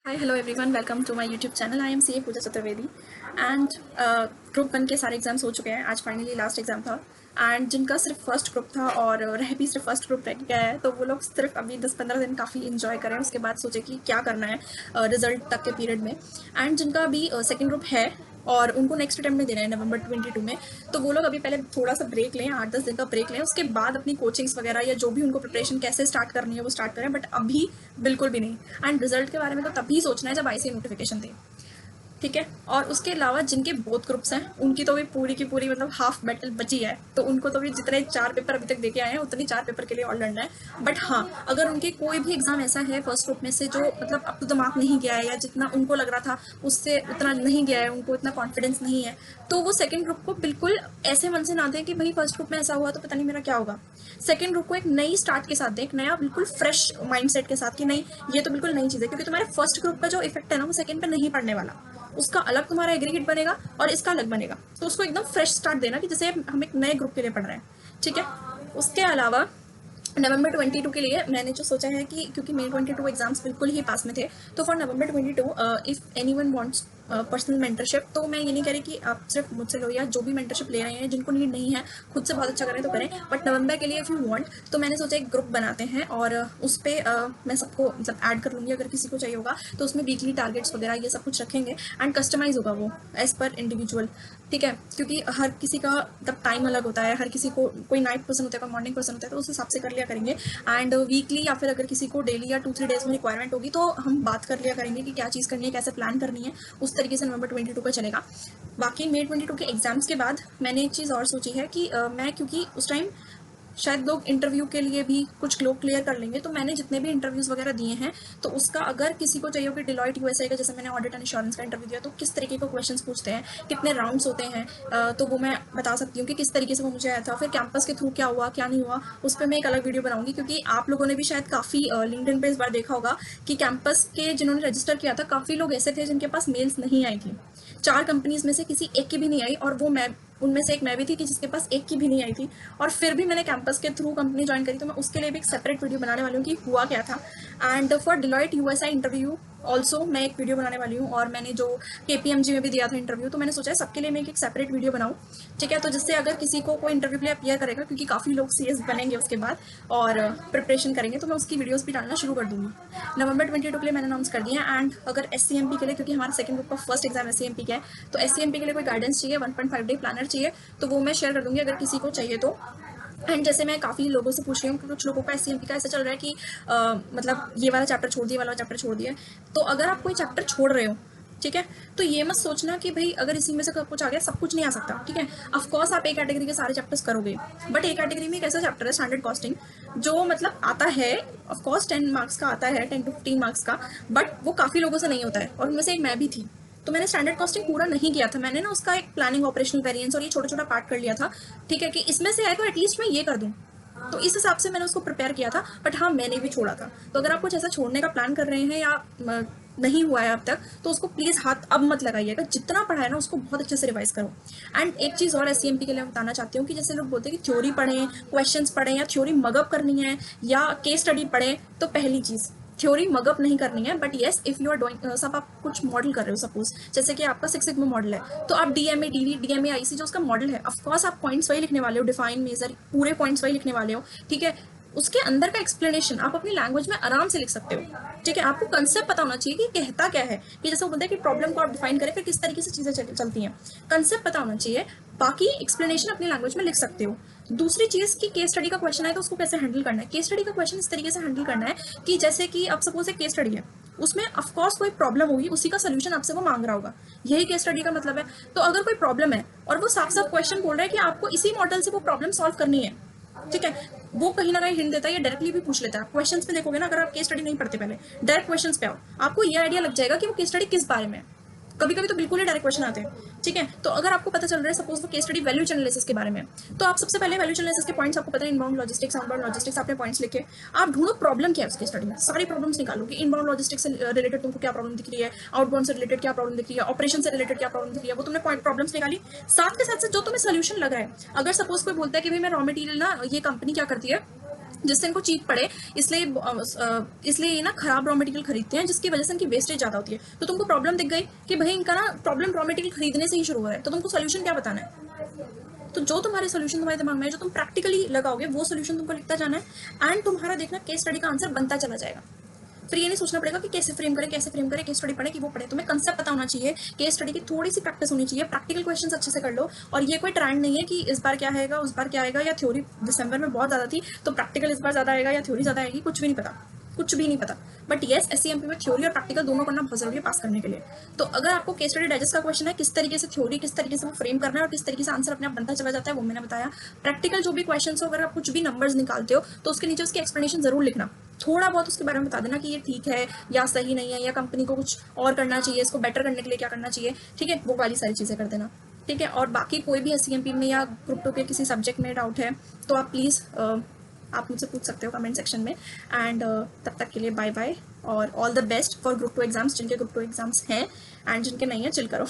Hi hello everyone, welcome to my YouTube channel. I am C A Pooja Chaturvedi and group 1 के सारे exams हो चुके हैं। आज फाइनली लास्ट एग्जाम था एंड जिनका सिर्फ फर्स्ट ग्रुप था और रह भी सिर्फ फर्स्ट ग्रुप रह गया है, तो वो लोग सिर्फ अभी 10-15 दिन काफ़ी इन्जॉय करें, उसके बाद सोचे कि क्या करना है रिजल्ट तक के पीरियड में। एंड जिनका अभी सेकेंड ग्रुप है और उनको नेक्स्ट अटेम्प्ट में देना है नवंबर 22 में, तो वो लोग अभी पहले थोड़ा सा ब्रेक लें, 8-10 दिन का ब्रेक लें, उसके बाद अपनी कोचिंग्स वगैरह या जो भी उनको प्रिपरेशन कैसे स्टार्ट करनी है वो स्टार्ट करें, बट अभी बिल्कुल भी नहीं। एंड रिजल्ट के बारे में तो तभी सोचना है जब आईसीए नोटिफिकेशन दे, ठीक है। और उसके अलावा जिनके बोथ ग्रुप्स हैं उनकी तो भी पूरी की पूरी मतलब हाफ बैटल बची है, तो उनको तो भी जितने 4 पेपर अभी तक देके आए हैं उतनी 4 पेपर के लिए और लड़ना है। बट हाँ, अगर उनके कोई भी एग्जाम ऐसा है फर्स्ट ग्रुप में से जो मतलब अप टू द मार्क नहीं गया है या जितना उनको लग रहा था उससे उतना नहीं गया है, उनको इतना कॉन्फिडेंस नहीं है, तो वो सेकेंड ग्रुप को बिल्कुल ऐसे मन से ना दें कि भाई फर्स्ट ग्रुप में ऐसा हुआ तो पता नहीं मेरा क्या होगा। सेकेंड ग्रुप को एक नई स्टार्ट के साथ दें, एक नया बिल्कुल फ्रेश माइंडसेट के साथ कि नहीं, ये तो बिल्कुल नई चीज़ है, क्योंकि तुम्हारे फर्स्ट ग्रुप का जो इफेक्ट है ना वो सेकेंड पे नहीं पड़ने वाला। उसका अलग तुम्हारा एग्रीगेट बनेगा और इसका अलग बनेगा, तो उसको एकदम फ्रेश स्टार्ट देना कि जैसे हम एक नए ग्रुप के लिए पढ़ रहे हैं, ठीक है। उसके अलावा नवंबर 22 के लिए मैंने जो सोचा है कि क्योंकि मेरे 22 एग्जाम्स बिल्कुल ही पास में थे, तो for November 22 if anyone wants personal mentorship, तो मैं ये नहीं कह रही कि आप सिर्फ मुझसे लो या जो भी मेंटरशिप ले रहे हैं, जिनको नीड नहीं है खुद से बहुत अच्छा करें तो करें, बट नवंबर के लिए इफ़ यू वांट तो मैंने सोचा एक ग्रुप बनाते हैं और उस पर मैं सबको मतलब ऐड कर लूँगी अगर किसी को चाहिए होगा, तो उसमें वीकली टारगेट्स वगैरह ये सब कुछ रखेंगे एंड कस्टमाइज होगा वो एज़ पर इंडिविजुअल, ठीक है। क्योंकि हर किसी का तब टाइम अलग होता है, हर किसी को कोई नाइट पर्सन होता है, कोई मॉर्निंग पर्सन होता है, तो उस हिसाब से कर लिया करेंगे। एंड वीकली या फिर अगर किसी को डेली या 2-3 डेज में रिक्वायरमेंट होगी तो हम बात कर लिया करेंगे कि क्या चीज़ करनी है, कैसे प्लान करनी है, उस तरीके से नवंबर 22 का चलेगा। बाकी मे 22 के एग्जाम्स के बाद मैंने एक चीज़ और सोची है कि मैं क्योंकि उस टाइम शायद लोग इंटरव्यू के लिए भी कुछ लोग क्लियर कर लेंगे, तो मैंने जितने भी इंटरव्यूज़ वगैरह दिए हैं, तो उसका अगर किसी को चाहिए हो कि डिलॉयट यूएसए का, जैसे मैंने ऑडिट एंड इंश्योरेंस का इंटरव्यू दिया, तो किस तरीके के क्वेश्चंस पूछते हैं, कितने राउंड्स होते हैं, तो वो मैं बता सकती हूँ कि किस तरीके से वो मुझे आया था। फिर कैंपस के थ्रू क्या हुआ क्या नहीं हुआ, उस पर मैं एक अलग वीडियो बनाऊंगी, क्योंकि आप लोगों ने भी शायद काफ़ी लिंक्डइन पे इस बार देखा होगा कि कैंपस के जिन्होंने रजिस्टर किया था काफ़ी लोग ऐसे थे जिनके पास मेल्स नहीं आई थी। 4 कंपनीज में से किसी एक की भी नहीं आई, और वो मैं उनमें से एक मैं भी थी कि जिसके पास एक की भी नहीं आई थी, और फिर भी मैंने कैंपस के थ्रू कंपनी ज्वाइन करी, तो मैं उसके लिए भी एक सेपरेट वीडियो बनाने वाली हूँ कि हुआ क्या था। And for Deloitte USI interview also मैं एक वीडियो बनाने वाली हूँ, और मैंने जो केपीएमजी में भी दिया था इंटरव्यू, तो मैंने सोचा है सबके लिए मैं एक सेपरेट वीडियो बनाऊँ, ठीक है। तो जिससे अगर किसी को कोई इंटरव्यू के लिए अपियर करेगा, क्योंकि काफ़ी लोग सीएस बनेंगे उसके बाद और प्रिपरेशन करेंगे, तो मैं उसकी वीडियोस भी डालना शुरू कर दूँगी। नवंबर 22 के लिए मैंने अनाउंस कर दिया है। एंड अगर एससीएमपी के लिए, क्योंकि हमारा सेकंड ग्रुप का फर्स्ट एग्जाम एससीएमपी का है, तो एससीएमपी के लिए कोई गाइडेंस चाहिए, 1.5 डे प्लानर चाहिए, तो वो मैं शेयर कर दूँगी अगर किसी को चाहिए तो। एंड जैसे मैं काफ़ी लोगों से पूछ रही हूँ कि कुछ लोगों का एससीएमपी का ऐसा चल रहा है कि मतलब ये वाला चैप्टर छोड़ दिया, वाला चैप्टर छोड़ दिया, तो अगर आप कोई चैप्टर छोड़ रहे हो, ठीक है, तो ये मत सोचना कि भाई अगर इसी में से कुछ आ गया सब कुछ नहीं आ सकता, ठीक है। ऑफकोर्स आप ए कैटेगरी के सारे चैप्टर्स करोगे, बट ए कैटेगरी में एक ऐसा चैप्टर है स्टैंडर्ड कॉस्टिंग जो मतलब आता है, ऑफकोर्स 10 मार्क्स का आता है, 10 to 15 मार्क्स का, बट वो काफ़ी लोगों से नहीं होता है, और उनमें से एक मैं भी थी। तो मैंने स्टैंडर्ड कॉस्टिंग पूरा नहीं किया था, मैंने ना उसका एक प्लानिंग, ऑपरेशनल वेरिएंस और ये छोटा छोटा पार्ट कर लिया था, ठीक है, कि इसमें से आए तो एटलीस्ट मैं ये कर दूँ, तो इस हिसाब से मैंने उसको प्रिपेयर किया था। बट हाँ, मैंने भी छोड़ा था, तो अगर आप कुछ ऐसा छोड़ने का प्लान कर रहे हैं या नहीं हुआ है अब तक, तो उसको प्लीज़ हाथ अब मत लगाइएगा, जितना पढ़ा है ना उसको बहुत अच्छे से रिवाइज करो। एंड एक चीज़ और एससीएमपी के लिए बताना चाहती हूँ कि जैसे लोग बोलते हैं कि थ्योरी पढ़ें, क्वेश्चंस पढ़ें, या थ्योरी मगअप करनी है या केस स्टडी पढ़ें, तो पहली चीज़ थ्योरी मगअप नहीं करनी है, but yes if you are doing सब, आप कुछ मॉडल कर रहे हो, सपोज जैसे कि आपका 6 सिग्मा मॉडल है, तो आप डीएमए डीवी डीएमए आईसी जो उसका मॉडल है, ऑफकोर्स आप पॉइंट्स वही लिखने वाले हो, डिफाइन मेजर पूरे पॉइंट्स वही लिखने वाले हो, ठीक है। उसके अंदर का एक्सप्लेनेशन आप अपनी लैंग्वेज में आराम से लिख सकते हो, ठीक है। आपको कंसेप्ट पता होना चाहिए कि कहता क्या है, कि जैसे वो बोलते हैं कि प्रॉब्लम को आप डिफाइन करें फिर किस तरीके से चीज़ें चलती हैं, कंसेप्ट पता होना चाहिए, बाकी एक्सप्लेनेशन अपनी लैंग्वेज में लिख सकते हो। दूसरी चीज़ कि केस स्टडी का क्वेश्चन है तो उसको कैसे हैंडल करना है। केस स्टडी का क्वेश्चन इस तरीके से हैंडल करना है कि जैसे कि अब सपोज एक केस स्टडी है, उसमें ऑफकोर्स कोई प्रॉब्लम होगी, उसी का सोल्यूशन आपसे वो मांग रहा होगा, यही केस स्टडी का मतलब है। तो अगर कोई प्रॉब्लम है और वो साफ साफ क्वेश्चन बोल रहा है कि आपको इसी मॉडल से वो प्रॉब्लम सॉल्व करनी है, ठीक है, वो कहीं ना कहीं हिंट देता है या डायरेक्टली भी पूछ लेता है। क्वेश्चंस में देखोगे ना, अगर आप केस स्टडी नहीं पढ़ते पहले, डायरेक्ट क्वेश्चंस पे आओ, आपको ये आइडिया लग जाएगा कि वो केस स्टडी किस बारे में है। कभी कभी तो बिल्कुल ही डायरेक्ट क्वेश्चन आते हैं, ठीक है। तो अगर आपको पता चल रहा है सपोज वो केस स्टडी वैल्यू चैन एनालिसिस के बारे में, तो आप सबसे पहले वैल्यू चैन एनालिसिस के पॉइंट्स, आपको पता है इनबाउंड लॉजिस्टिक्स, आउटबाउंड लॉजिस्टिक्स, आपने पॉइंट्स लिखे, आप ढूंढो प्रॉब्लम क्या है उसकी स्टडी में, सारी प्रॉब्लम्स निकालो कि इनबाउंड लॉजिस्टिक्स से रिलेटेड तुमको क्या प्रॉब्लम दिख रही है, आउटबाउंड से रिलेटेड क्या प्रॉब्लम दिख रही है, ऑपरेशन से रिलेटेड क्या प्रॉब्लम दिख रही है, वो तुमने प्रॉब्लम्स निकाली। साथ के साथ जो तुम्हें सोल्यूशन लग रहा है, अगर सपोज कोई बोलता है कि भाई मैं रॉ मटेरियल ना, ये कंपनी क्या करती है, जिससे इनको चीप पड़े, इसलिए ये ना खराब रॉ मटेरियल खरीदते हैं, जिसकी वजह से इनकी वेस्टेज ज़्यादा होती है। तो तुमको प्रॉब्लम दिख गई कि भाई इनका ना प्रॉब्लम रॉ मटेरियल खरीदने से ही शुरू हो रहा है, तो तुमको सोल्यूशन क्या बताना है? तो जो तुम्हारे सोल्यूशन तुम्हारे दिमाग में है, जो तुम प्रैक्टिकली लगाओगे, वो सोल्यूशन तुमको लिखता जाना है, एंड तुम्हारा देखना केस स्टडी का आंसर बनता चला जाएगा। फिर ये नहीं सोचना पड़ेगा कि कैसे फ्रेम करें, केस स्टडी पढ़े कि वो पढ़े। तुम्हें कंसेप्ट पता होना चाहिए, केस स्टडी की थोड़ी सी प्रैक्टिस होनी चाहिए, प्रैक्टिकल क्वेश्चंस अच्छे से कर लो। और ये कोई ट्रेंड नहीं है कि इस बार क्या आएगा, उस बार क्या आएगा, या थ्योरी दिसंबर में बहुत ज़्यादा थी तो प्रैक्टिकल इस बार ज़्यादा आएगा या थ्योरी ज़्यादा आएगी, कुछ भी नहीं पता, कुछ भी नहीं पता। बट येस, SCMP में थ्योरी और प्रैक्टिकल दोनों करना बहुत जरूरी है पास करने के लिए। तो अगर आपको केस स्टडी डाइजेस्ट का क्वेश्चन है, किस तरीके से थ्योरी, किस तरीके से वो फ्रेम करना है और किस तरीके से आंसर अपने आप बनता चला जाता है, वो मैंने बताया। प्रैक्टिकल जो भी क्वेश्चन हो, अगर आप कुछ भी नंबर्स निकालते हो तो उसके नीचे उसकी एक्सप्लेनेशन जरूर लिखना, थोड़ा बहुत उसके बारे में बता देना कि ये ठीक है या सही नहीं है, या कंपनी को कुछ और करना चाहिए, इसको बेटर करने के लिए क्या करना चाहिए, ठीक है, वो वाली सारी चीज़ें कर देना, ठीक है। और बाकी कोई भी SCMP में या ग्रुप 2 के किसी सब्जेक्ट में डाउट है तो आप प्लीज़ आप मुझसे पूछ सकते हो कमेंट सेक्शन में। एंड तब तक के लिए बाय बाय और all the best for group 2 exams, जिनके ग्रुप 2 एग्जाम्स हैं, एंड जिनके नहीं है चिल करो।